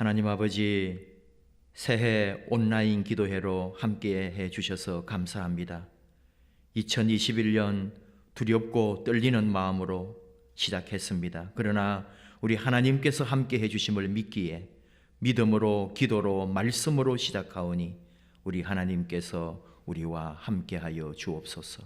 하나님 아버지, 새해 온라인 기도회로 함께 해 주셔서 감사합니다. 2021년 두렵고 떨리는 마음으로 시작했습니다. 그러나 우리 하나님께서 함께 해 주심을 믿기에 믿음으로, 기도로, 말씀으로 시작하오니 우리 하나님께서 우리와 함께하여 주옵소서.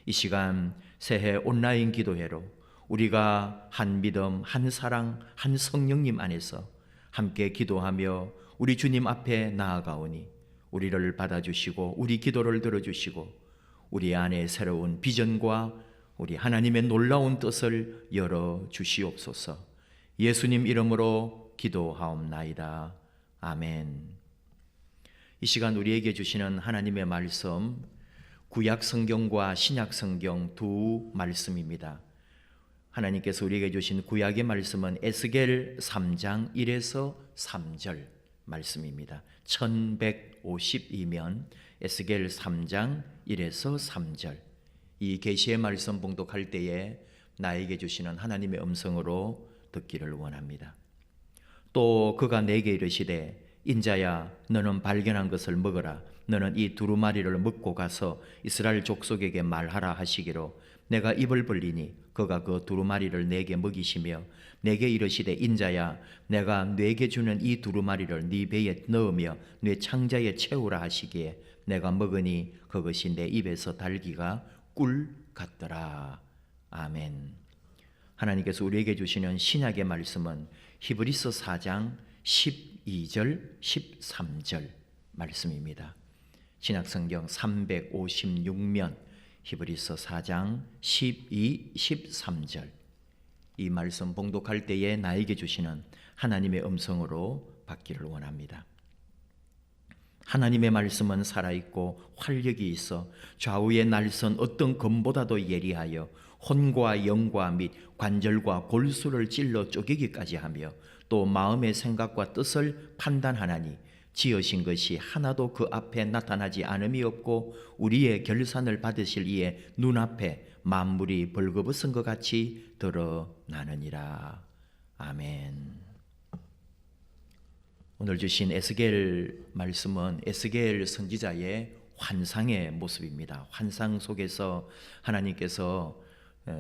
이 시간 새해 온라인 기도회로 우리가 한 믿음, 한 사랑, 한 성령님 안에서 함께 기도하며 우리 주님 앞에 나아가오니 우리를 받아주시고 우리 기도를 들어주시고 우리 안에 새로운 비전과 우리 하나님의 놀라운 뜻을 열어주시옵소서. 예수님 이름으로 기도하옵나이다. 아멘. 이 시간 우리에게 주시는 하나님의 말씀, 구약 성경과 신약 성경 두 말씀입니다. 하나님께서 우리에게 주신 구약의 말씀은 에스겔 3장 1에서 3절 말씀입니다. 1152면 에스겔 3장 1에서 3절. 이 계시의 말씀 봉독할 때에 나에게 주시는 하나님의 음성으로 듣기를 원합니다. 또 그가 내게 이르시되 인자야, 너는 발견한 것을 먹어라. 너는 이 두루마리를 먹고 가서 이스라엘 족속에게 말하라 하시기로 내가 입을 벌리니 그가 그 두루마리를 내게 먹이시며 내게 이르시되 인자야, 내가 네게 주는 이 두루마리를 네 배에 넣으며 네 창자에 채우라 하시기에 내가 먹으니 그것이 내 입에서 달기가 꿀 같더라. 아멘. 하나님께서 우리에게 주시는 신약의 말씀은 히브리서 4장 12절 13절 말씀입니다. 신약성경 356면 히브리서 4장 12, 13절. 이 말씀 봉독할 때에 나에게 주시는 하나님의 음성으로 받기를 원합니다. 하나님의 말씀은 살아있고 활력이 있어 좌우의 날선 어떤 검보다도 예리하여 혼과 영과 및 관절과 골수를 찔러 쪼개기까지 하며 또 마음의 생각과 뜻을 판단하나니 지으신 것이 하나도 그 앞에 나타나지 않음이 없고 우리의 결산을 받으실 이의 눈앞에 만물이 벌거벗은 것 같이 드러나느니라. 아멘. 오늘 주신 에스겔 말씀은 에스겔 선지자의 환상의 모습입니다. 환상 속에서 하나님께서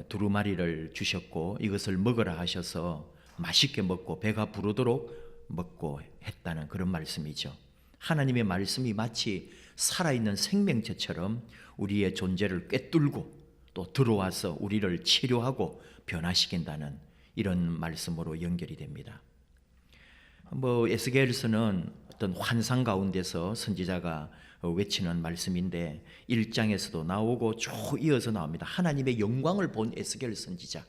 두루마리를 주셨고 이것을 먹으라 하셔서 맛있게 먹고 배가 부르도록 먹고 했다는 그런 말씀이죠. 하나님의 말씀이 마치 살아있는 생명체처럼 우리의 존재를 꿰뚫고 또 들어와서 우리를 치료하고 변화시킨다는 이런 말씀으로 연결이 됩니다. 에스겔서는 어떤 환상 가운데서 선지자가 외치는 말씀인데 1장에서도 나오고 쭉 이어서 나옵니다. 하나님의 영광을 본 에스겔 선지자,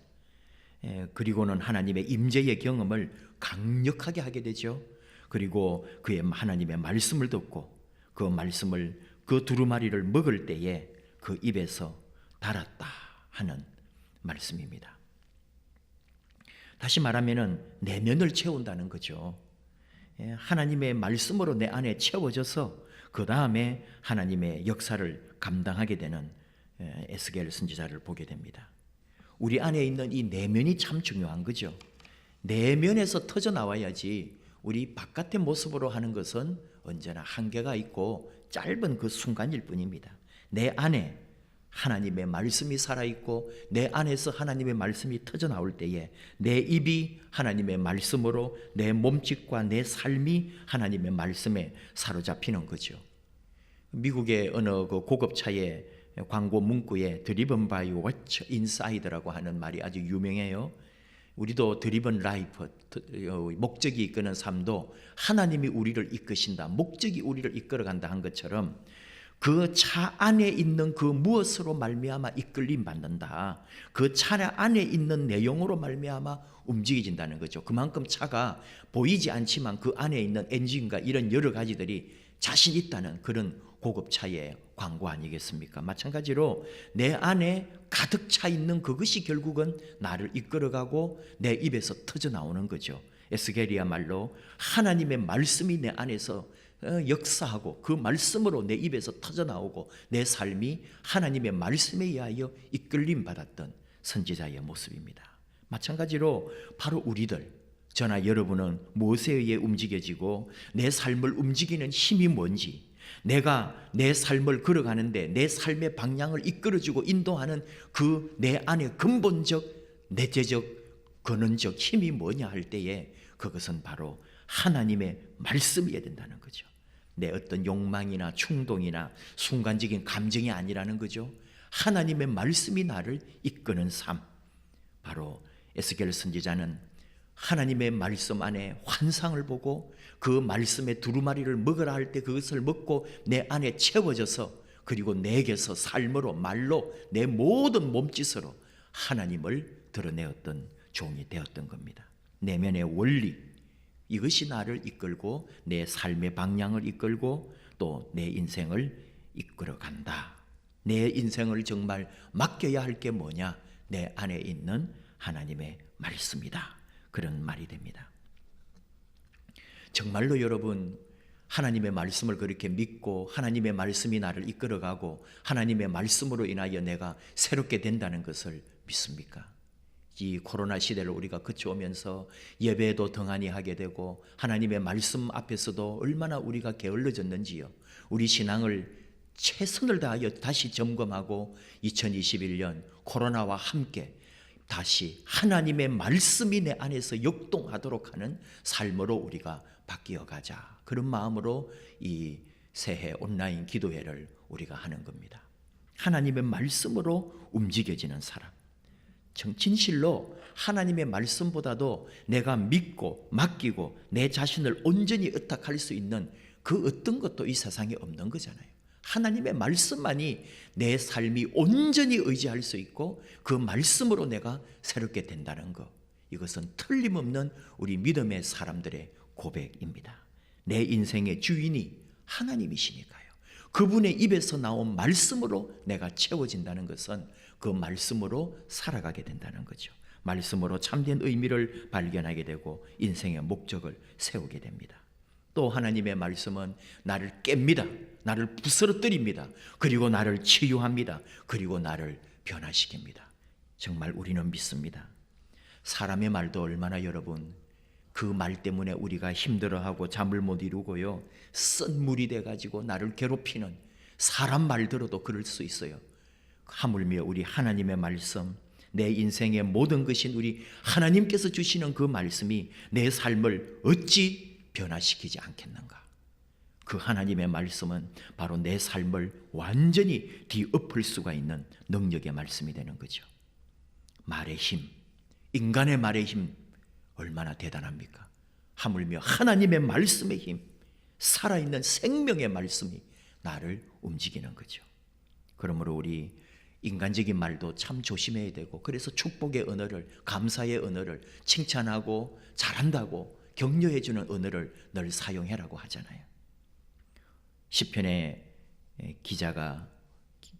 그리고는 하나님의 임재의 경험을 강력하게 하게 되죠. 그리고 그의 하나님의 말씀을 듣고 그 말씀을, 그 두루마리를 먹을 때에 그 입에서 달았다 하는 말씀입니다. 다시 말하면 내면을 채운다는 거죠. 하나님의 말씀으로 내 안에 채워져서 그 다음에 하나님의 역사를 감당하게 되는 에스겔 선지자를 보게 됩니다. 우리 안에 있는 이 내면이 참 중요한 거죠. 내면에서 터져 나와야지 우리 바깥의 모습으로 하는 것은 언제나 한계가 있고 짧은 그 순간일 뿐입니다. 내 안에 하나님의 말씀이 살아있고 내 안에서 하나님의 말씀이 터져 나올 때에 내 입이 하나님의 말씀으로 내 몸짓과 내 삶이 하나님의 말씀에 사로잡히는 거죠. 미국의 어느 그 고급차의 광고 문구에 드리븐 바이 워처 인사이드라고 하는 말이 아주 유명해요. 우리도 드리븐 라이프, 목적이 이끄는 삶도 하나님이 우리를 이끄신다, 목적이 우리를 이끌어간다 한 것처럼 그 차 안에 있는 그 무엇으로 말미암아 이끌림 받는다, 그 차 안에 있는 내용으로 말미암아 움직여진다는 거죠. 그만큼 차가 보이지 않지만 그 안에 있는 엔진과 이런 여러 가지들이 자신 있다는 그런 고급차의 광고 아니겠습니까? 마찬가지로 내 안에 가득 차 있는 그것이 결국은 나를 이끌어가고 내 입에서 터져 나오는 거죠. 에스겔이야말로 하나님의 말씀이 내 안에서 역사하고 그 말씀으로 내 입에서 터져 나오고 내 삶이 하나님의 말씀에 의하여 이끌림 받았던 선지자의 모습입니다. 마찬가지로 바로 우리들, 저나 여러분은 무엇에 의해 움직여지고 내 삶을 움직이는 힘이 뭔지, 내가 내 삶을 걸어가는데 내 삶의 방향을 이끌어주고 인도하는 그 내 안의 근본적 내재적 근원적 힘이 뭐냐 할 때에 그것은 바로 하나님의 말씀이어야 된다는 거죠. 내 어떤 욕망이나 충동이나 순간적인 감정이 아니라는 거죠. 하나님의 말씀이 나를 이끄는 삶. 바로 에스겔 선지자는 하나님의 말씀 안에 환상을 보고 그 말씀의 두루마리를 먹으라 할 때 그것을 먹고 내 안에 채워져서, 그리고 내게서 삶으로 말로 내 모든 몸짓으로 하나님을 드러내었던 종이 되었던 겁니다. 내면의 원리, 이것이 나를 이끌고 내 삶의 방향을 이끌고 또 내 인생을 이끌어간다. 내 인생을 정말 맡겨야 할 게 뭐냐? 내 안에 있는 하나님의 말씀이다. 그런 말이 됩니다. 정말로 여러분, 하나님의 말씀을 그렇게 믿고 하나님의 말씀이 나를 이끌어가고 하나님의 말씀으로 인하여 내가 새롭게 된다는 것을 믿습니까? 이 코로나 시대를 우리가 거쳐오면서 예배도 등한히 하게 되고 하나님의 말씀 앞에서도 얼마나 우리가 게을러졌는지요. 우리 신앙을 최선을 다하여 다시 점검하고 2021년 코로나와 함께 다시 하나님의 말씀이 내 안에서 역동하도록 하는 삶으로 우리가 바뀌어 가자. 그런 마음으로 이 새해 온라인 기도회를 우리가 하는 겁니다. 하나님의 말씀으로 움직여지는 사람. 진실로 하나님의 말씀보다도 내가 믿고 맡기고 내 자신을 온전히 의탁할 수 있는 그 어떤 것도 이 세상에 없는 거잖아요. 하나님의 말씀만이 내 삶이 온전히 의지할 수 있고 그 말씀으로 내가 새롭게 된다는 것, 이것은 틀림없는 우리 믿음의 사람들의 고백입니다. 내 인생의 주인이 하나님이시니까요. 그분의 입에서 나온 말씀으로 내가 채워진다는 것은 그 말씀으로 살아가게 된다는 거죠. 말씀으로 참된 의미를 발견하게 되고 인생의 목적을 세우게 됩니다. 또 하나님의 말씀은 나를 깹니다. 나를 부스러뜨립니다. 그리고 나를 치유합니다. 그리고 나를 변화시킵니다. 정말 우리는 믿습니다. 사람의 말도 얼마나 여러분, 그 말 때문에 우리가 힘들어하고 잠을 못 이루고요, 쓴 물이 돼가지고 나를 괴롭히는 사람 말 들어도 그럴 수 있어요. 하물며 우리 하나님의 말씀, 내 인생의 모든 것인 우리 하나님께서 주시는 그 말씀이 내 삶을 어찌 변화시키지 않겠는가? 그 하나님의 말씀은 바로 내 삶을 완전히 뒤엎을 수가 있는 능력의 말씀이 되는 거죠. 말의 힘, 인간의 말의 힘 얼마나 대단합니까? 하물며 하나님의 말씀의 힘, 살아있는 생명의 말씀이 나를 움직이는 거죠. 그러므로 우리 인간적인 말도 참 조심해야 되고, 그래서 축복의 언어를, 감사의 언어를, 칭찬하고 잘한다고 격려해 주는 언어를 늘 사용해라고 하잖아요. 시편의 기자가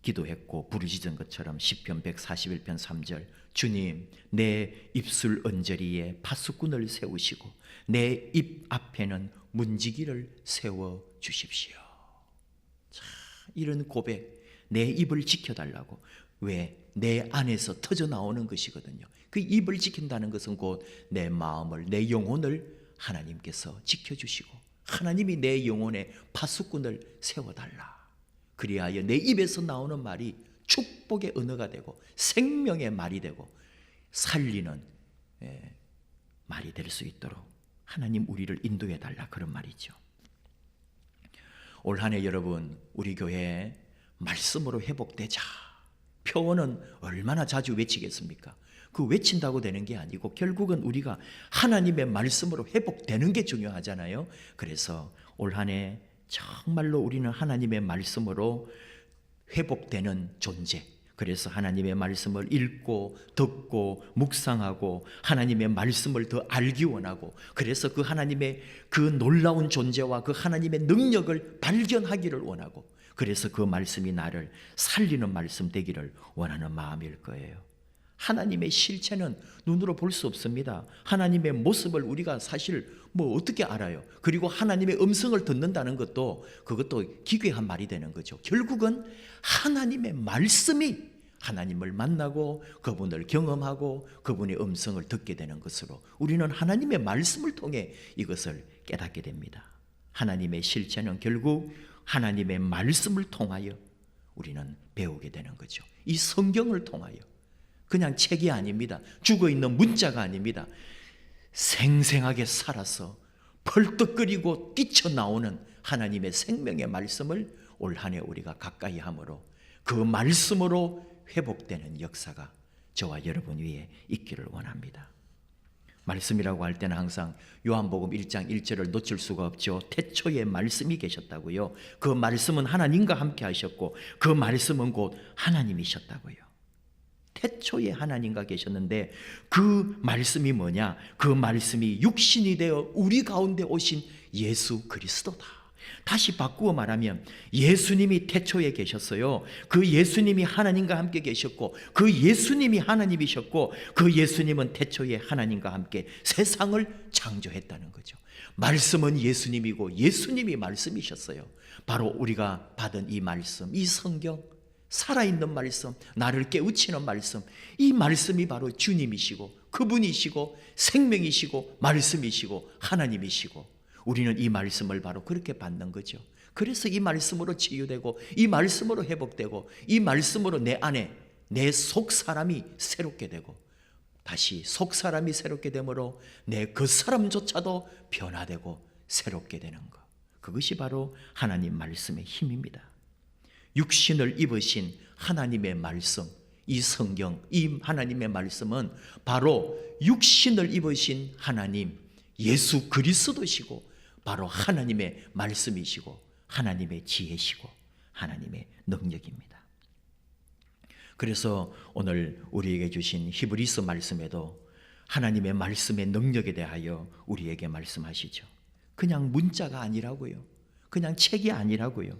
기도했고 부르짖은 것처럼 시편 141편 3절, 주님 내 입술 언저리에 파수꾼을 세우시고 내 입 앞에는 문지기를 세워 주십시오. 자, 이런 고백, 내 입을 지켜달라고. 왜? 내 안에서 터져 나오는 것이거든요. 그 입을 지킨다는 것은 곧 내 마음을, 내 영혼을 하나님께서 지켜주시고 하나님이 내 영혼에 파수꾼을 세워달라. 그리하여 내 입에서 나오는 말이 축복의 언어가 되고 생명의 말이 되고 살리는 말이 될 수 있도록 하나님 우리를 인도해 달라, 그런 말이죠. 올 한 해 여러분, 우리 교회 말씀으로 회복되자 표어는 얼마나 자주 외치겠습니까? 그 외친다고 되는 게 아니고 결국은 우리가 하나님의 말씀으로 회복되는 게 중요하잖아요. 그래서 올 한 해 정말로 우리는 하나님의 말씀으로 회복되는 존재, 그래서 하나님의 말씀을 읽고 듣고 묵상하고 하나님의 말씀을 더 알기 원하고, 그래서 그 하나님의 그 놀라운 존재와 그 하나님의 능력을 발견하기를 원하고, 그래서 그 말씀이 나를 살리는 말씀 되기를 원하는 마음일 거예요. 하나님의 실체는 눈으로 볼 수 없습니다. 하나님의 모습을 우리가 사실 어떻게 알아요? 그리고 하나님의 음성을 듣는다는 것도 그것도 기괴한 말이 되는 거죠. 결국은 하나님의 말씀이 하나님을 만나고 그분을 경험하고 그분의 음성을 듣게 되는 것으로 우리는 하나님의 말씀을 통해 이것을 깨닫게 됩니다. 하나님의 실체는 결국 하나님의 말씀을 통하여 우리는 배우게 되는 거죠. 이 성경을 통하여. 그냥 책이 아닙니다. 죽어있는 문자가 아닙니다. 생생하게 살아서 펄떡거리고 뛰쳐나오는 하나님의 생명의 말씀을 올 한 해 우리가 가까이 함으로 그 말씀으로 회복되는 역사가 저와 여러분 위에 있기를 원합니다. 말씀이라고 할 때는 항상 요한복음 1장 1절을 놓칠 수가 없죠. 태초에 말씀이 계셨다고요. 그 말씀은 하나님과 함께 하셨고 그 말씀은 곧 하나님이셨다고요. 태초에 하나님과 계셨는데 그 말씀이 뭐냐? 그 말씀이 육신이 되어 우리 가운데 오신 예수 그리스도다. 다시 바꾸어 말하면 예수님이 태초에 계셨어요. 그 예수님이 하나님과 함께 계셨고 그 예수님이 하나님이셨고 그 예수님은 태초에 하나님과 함께 세상을 창조했다는 거죠. 말씀은 예수님이고 예수님이 말씀이셨어요. 바로 우리가 받은 이 말씀, 이 성경, 살아있는 말씀, 나를 깨우치는 말씀, 이 말씀이 바로 주님이시고 그분이시고 생명이시고 말씀이시고 하나님이시고 우리는 이 말씀을 바로 그렇게 받는 거죠. 그래서 이 말씀으로 치유되고 이 말씀으로 회복되고 이 말씀으로 내 안에 내 속 사람이 새롭게 되고 다시 속 사람이 새롭게 되므로 내 겉사람조차도 변화되고 새롭게 되는 것. 그것이 바로 하나님 말씀의 힘입니다. 육신을 입으신 하나님의 말씀, 이 성경, 이 하나님의 말씀은 바로 육신을 입으신 하나님 예수 그리스도시고 바로 하나님의 말씀이시고 하나님의 지혜시고 하나님의 능력입니다. 그래서 오늘 우리에게 주신 히브리서 말씀에도 하나님의 말씀의 능력에 대하여 우리에게 말씀하시죠. 그냥 문자가 아니라고요. 그냥 책이 아니라고요.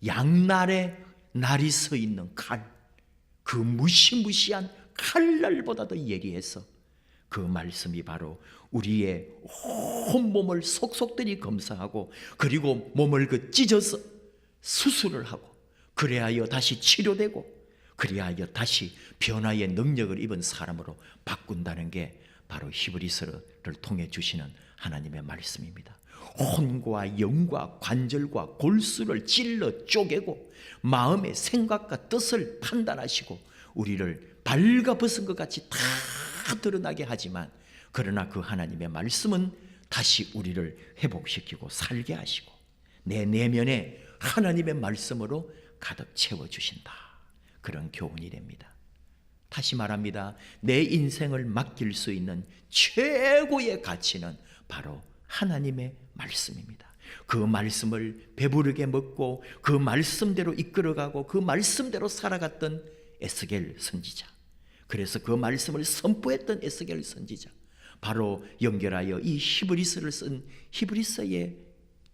양날에 날이 서 있는 칼, 그 무시무시한 칼날보다도 예리해서 그 말씀이 바로 우리의 온몸을 속속들이 검사하고 그리고 몸을 찢어서 수술을 하고 그래야 다시 치료되고 그래야 다시 변화의 능력을 입은 사람으로 바꾼다는 게 바로 히브리서를 통해 주시는 하나님의 말씀입니다. 혼과 영과 관절과 골수를 찔러 쪼개고 마음의 생각과 뜻을 판단하시고 우리를 발가벗은 것 같이 다 드러나게 하지만 그러나 그 하나님의 말씀은 다시 우리를 회복시키고 살게 하시고 내 내면에 하나님의 말씀으로 가득 채워주신다. 그런 교훈이 됩니다. 다시 말합니다. 내 인생을 맡길 수 있는 최고의 가치는 바로 하나님의 말씀입니다. 그 말씀을 배부르게 먹고 그 말씀대로 이끌어가고 그 말씀대로 살아갔던 에스겔 선지자, 그래서 그 말씀을 선포했던 에스겔 선지자, 바로 연결하여 이 히브리서를 쓴 히브리서의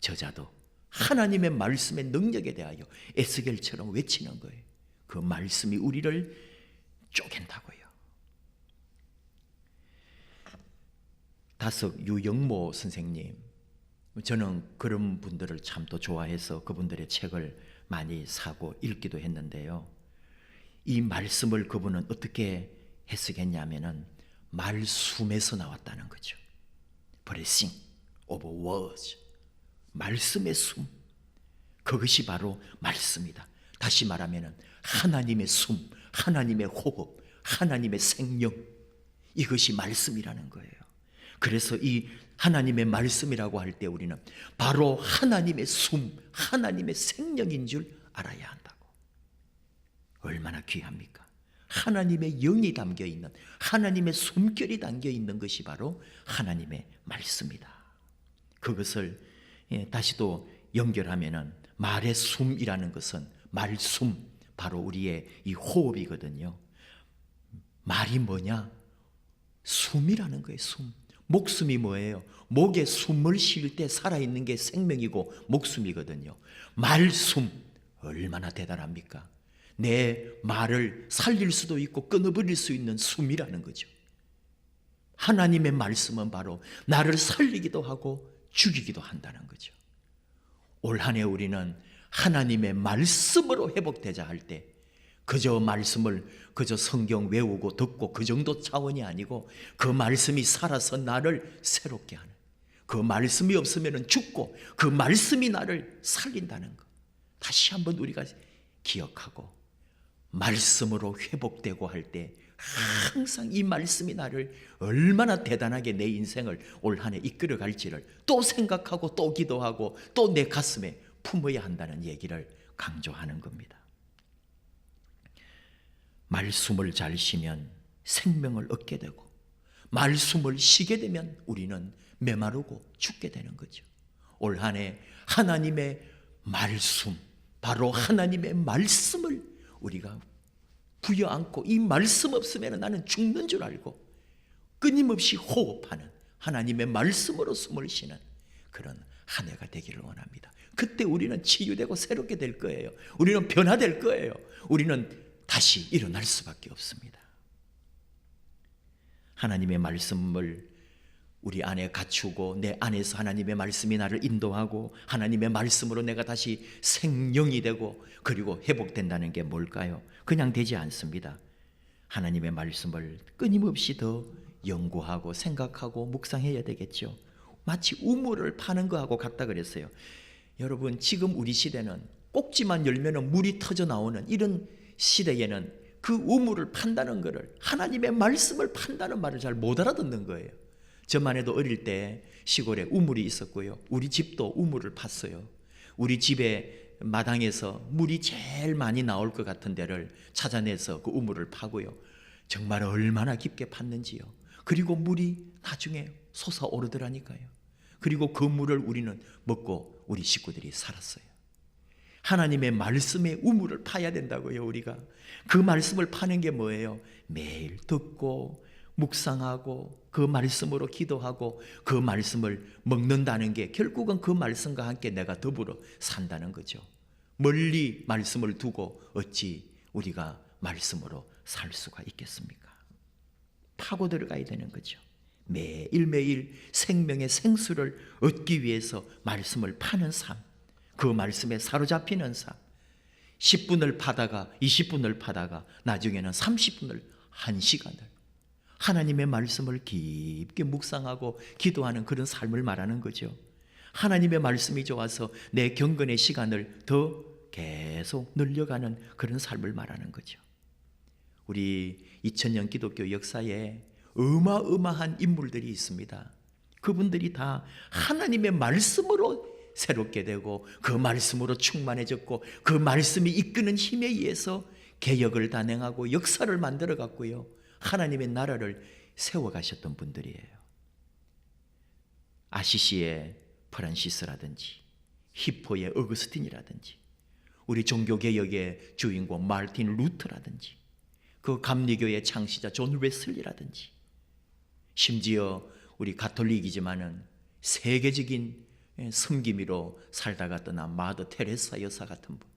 저자도 하나님의 말씀의 능력에 대하여 에스겔처럼 외치는 거예요. 그 말씀이 우리를 쪼갠다고요. 다석 유영모 선생님, 저는 그런 분들을 참 또 좋아해서 그분들의 책을 많이 사고 읽기도 했는데요. 이 말씀을 그분은 어떻게 해석했냐면은 말숨에서 나왔다는 거죠. Blessing of words, 말씀의 숨, 그것이 바로 말씀이다. 다시 말하면은 하나님의 숨, 하나님의 호흡, 하나님의 생명, 이것이 말씀이라는 거예요. 그래서 이 하나님의 말씀이라고 할 때 우리는 바로 하나님의 숨, 하나님의 생명인 줄 알아야 한다고. 얼마나 귀합니까? 하나님의 영이 담겨있는, 하나님의 숨결이 담겨있는 것이 바로 하나님의 말씀이다. 그것을 다시 또 연결하면은 말의 숨이라는 것은 말숨, 바로 우리의 이 호흡이거든요. 말이 뭐냐? 숨이라는 거예요. 숨. 목숨이 뭐예요? 목에 숨을 쉴 때 살아있는 게 생명이고 목숨이거든요. 말숨, 얼마나 대단합니까? 내 말을 살릴 수도 있고 끊어버릴 수 있는 숨이라는 거죠. 하나님의 말씀은 바로 나를 살리기도 하고 죽이기도 한다는 거죠. 올 한 해 우리는 하나님의 말씀으로 회복되자 할 때 그저 말씀을 그저 성경 외우고 듣고 그 정도 차원이 아니고 그 말씀이 살아서 나를 새롭게 하는, 그 말씀이 없으면 죽고 그 말씀이 나를 살린다는 것 다시 한번 우리가 기억하고, 말씀으로 회복되고 할 때 항상 이 말씀이 나를 얼마나 대단하게 내 인생을 올 한 해 이끌어 갈지를 또 생각하고 또 기도하고 또 내 가슴에 품어야 한다는 얘기를 강조하는 겁니다. 말씀을 잘 쉬면 생명을 얻게 되고, 말씀을 쉬게 되면 우리는 메마르고 죽게 되는 거죠. 올 한 해 하나님의 말씀, 바로 하나님의 말씀을 우리가 부여안고, 이 말씀 없으면 나는 죽는 줄 알고 끊임없이 호흡하는, 하나님의 말씀으로 숨을 쉬는 그런 한 해가 되기를 원합니다. 그때 우리는 치유되고 새롭게 될 거예요. 우리는 변화될 거예요. 우리는 다시 일어날 수밖에 없습니다. 하나님의 말씀을 우리 안에 갖추고 내 안에서 하나님의 말씀이 나를 인도하고 하나님의 말씀으로 내가 다시 생명이 되고 그리고 회복된다는 게 뭘까요? 그냥 되지 않습니다. 하나님의 말씀을 끊임없이 더 연구하고 생각하고 묵상해야 되겠죠. 마치 우물을 파는 거하고 같다 그랬어요. 여러분, 지금 우리 시대는 꼭지만 열면 물이 터져 나오는 이런 시대에는 그 우물을 판다는 것을, 하나님의 말씀을 판다는 말을 잘 못 알아듣는 거예요. 저만 해도 어릴 때 시골에 우물이 있었고요. 우리 집도 우물을 팠어요. 우리 집에 마당에서 물이 제일 많이 나올 것 같은 데를 찾아내서 그 우물을 파고요. 정말 얼마나 깊게 팠는지요. 그리고 물이 나중에 솟아오르더라니까요. 그리고 그 물을 우리는 먹고 우리 식구들이 살았어요. 하나님의 말씀의 우물을 파야 된다고요. 우리가 그 말씀을 파는 게 뭐예요? 매일 듣고 묵상하고 그 말씀으로 기도하고 그 말씀을 먹는다는 게 결국은 그 말씀과 함께 내가 더불어 산다는 거죠. 멀리 말씀을 두고 어찌 우리가 말씀으로 살 수가 있겠습니까? 파고 들어가야 되는 거죠. 매일매일 생명의 생수를 얻기 위해서 말씀을 파는 삶, 그 말씀에 사로잡히는 삶, 10분을 파다가 20분을 파다가 나중에는 30분을 1시간을 하나님의 말씀을 깊게 묵상하고 기도하는 그런 삶을 말하는 거죠. 하나님의 말씀이 좋아서 내 경건의 시간을 더 계속 늘려가는 그런 삶을 말하는 거죠. 우리 2000년 기독교 역사에 어마어마한 인물들이 있습니다. 그분들이 다 하나님의 말씀으로 새롭게 되고 그 말씀으로 충만해졌고 그 말씀이 이끄는 힘에 의해서 개혁을 단행하고 역사를 만들어 갔고요. 하나님의 나라를 세워가셨던 분들이에요. 아시시의 프란시스라든지 히포의 어거스틴이라든지 우리 종교개혁의 주인공 마르틴 루터라든지 그 감리교의 창시자 존 웨슬리라든지 심지어 우리 가톨릭이지만은 세계적인 섬김이로 살다가 떠난 마더 테레사 여사 같은 분,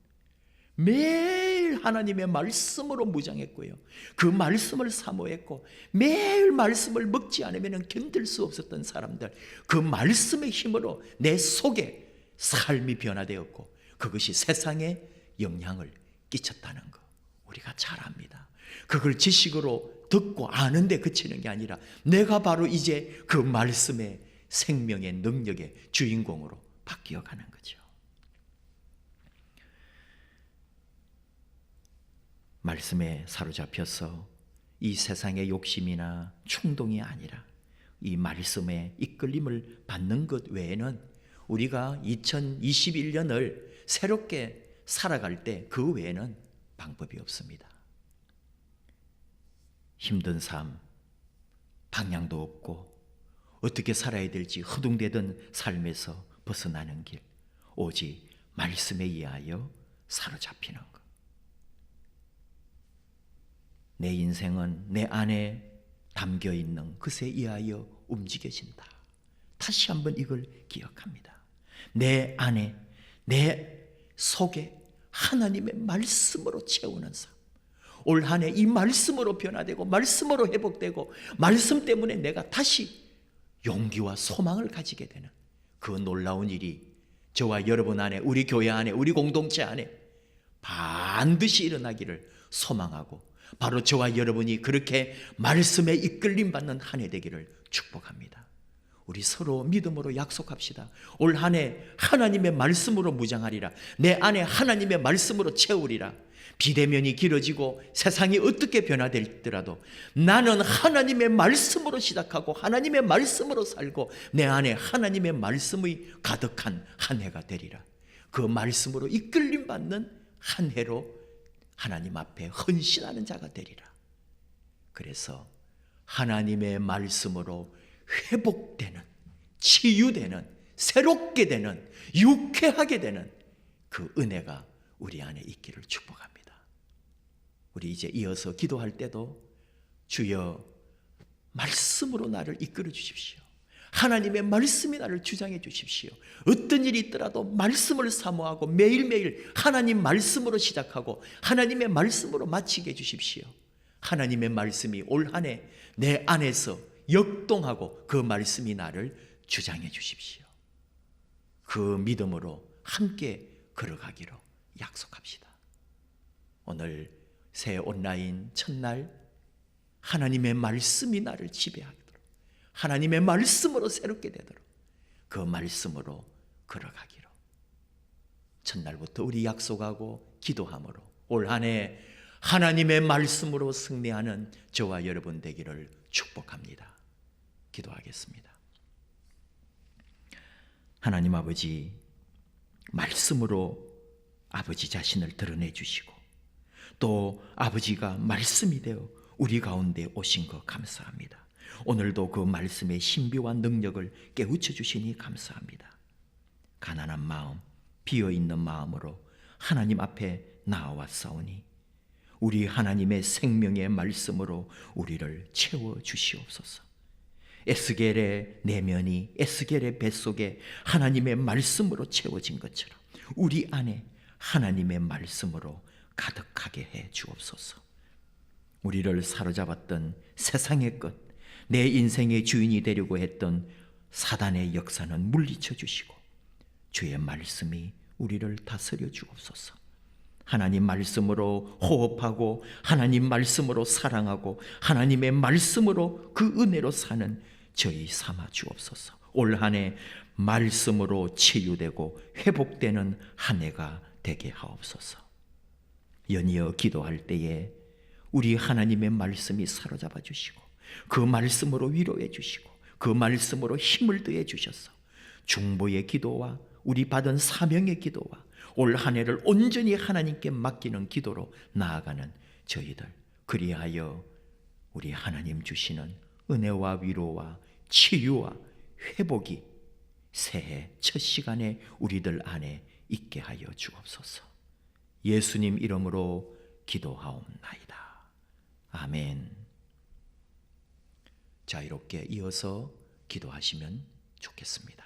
매일 하나님의 말씀으로 무장했고요. 그 말씀을 사모했고 매일 말씀을 먹지 않으면 견딜 수 없었던 사람들, 그 말씀의 힘으로 내 속에 삶이 변화되었고 그것이 세상에 영향을 끼쳤다는 거 우리가 잘 압니다. 그걸 지식으로 듣고 아는데 그치는 게 아니라 내가 바로 이제 그 말씀의 생명의 능력의 주인공으로 바뀌어가는 거죠. 말씀에 사로잡혀서 이 세상의 욕심이나 충동이 아니라 이 말씀의 이끌림을 받는 것 외에는 우리가 2021년을 새롭게 살아갈 때 그 외에는 방법이 없습니다. 힘든 삶, 방향도 없고 어떻게 살아야 될지 허둥대던 삶에서 벗어나는 길, 오직 말씀에 의하여 사로잡히는 것. 내 인생은 내 안에 담겨있는 것에 의하여 움직여진다. 다시 한번 이걸 기억합니다. 내 안에, 내 속에 하나님의 말씀으로 채우는 삶. 올 한 해 이 말씀으로 변화되고 말씀으로 회복되고 말씀 때문에 내가 다시 용기와 소망을 가지게 되는 그 놀라운 일이 저와 여러분 안에, 우리 교회 안에, 우리 공동체 안에 반드시 일어나기를 소망하고 바로 저와 여러분이 그렇게 말씀에 이끌림 받는 한 해 되기를 축복합니다. 우리 서로 믿음으로 약속합시다. 올 한 해 하나님의 말씀으로 무장하리라. 내 안에 하나님의 말씀으로 채우리라. 비대면이 길어지고 세상이 어떻게 변화될지라도 나는 하나님의 말씀으로 시작하고 하나님의 말씀으로 살고 내 안에 하나님의 말씀의 가득한 한 해가 되리라. 그 말씀으로 이끌림 받는 한 해로 하나님 앞에 헌신하는 자가 되리라. 그래서 하나님의 말씀으로 회복되는, 치유되는, 새롭게 되는, 유쾌하게 되는 그 은혜가 우리 안에 있기를 축복합니다. 우리 이제 이어서 기도할 때도 주여 말씀으로 나를 이끌어 주십시오. 하나님의 말씀이 나를 주장해 주십시오. 어떤 일이 있더라도 말씀을 사모하고 매일매일 하나님 말씀으로 시작하고 하나님의 말씀으로 마치게 해 주십시오. 하나님의 말씀이 올 한 해 내 안에서 역동하고 그 말씀이 나를 주장해 주십시오. 그 믿음으로 함께 걸어가기로 약속합시다. 오늘 새 온라인 첫날 하나님의 말씀이 나를 지배하도록 하나님의 말씀으로 새롭게 되도록 그 말씀으로 걸어가기로 첫날부터 우리 약속하고 기도함으로 올 한 해 하나님의 말씀으로 승리하는 저와 여러분 되기를 축복합니다. 기도하겠습니다. 하나님 아버지, 말씀으로 아버지 자신을 드러내 주시고 또 아버지가 말씀이 되어 우리 가운데 오신 것 감사합니다. 오늘도 그 말씀의 신비와 능력을 깨우쳐 주시니 감사합니다. 가난한 마음, 비어있는 마음으로 하나님 앞에 나아왔사오니 우리 하나님의 생명의 말씀으로 우리를 채워 주시옵소서. 에스겔의 내면이 에스겔의 뱃속에 하나님의 말씀으로 채워진 것처럼 우리 안에 하나님의 말씀으로 가득하게 해 주옵소서. 우리를 사로잡았던 세상의 것, 내 인생의 주인이 되려고 했던 사단의 역사는 물리쳐 주시고 주의 말씀이 우리를 다스려 주옵소서. 하나님 말씀으로 호흡하고 하나님 말씀으로 사랑하고 하나님의 말씀으로 그 은혜로 사는 저희 삼아 주옵소서. 올 한 해 말씀으로 치유되고 회복되는 한 해가 되게 하옵소서. 연이어 기도할 때에 우리 하나님의 말씀이 사로잡아 주시고 그 말씀으로 위로해 주시고 그 말씀으로 힘을 더해 주셔서 중보의 기도와 우리 받은 사명의 기도와 올 한 해를 온전히 하나님께 맡기는 기도로 나아가는 저희들, 그리하여 우리 하나님 주시는 은혜와 위로와 치유와 회복이 새해 첫 시간에 우리들 안에 있게 하여 주옵소서. 예수님 이름으로 기도하옵나이다. 아멘. 자유롭게 이어서 기도하시면 좋겠습니다.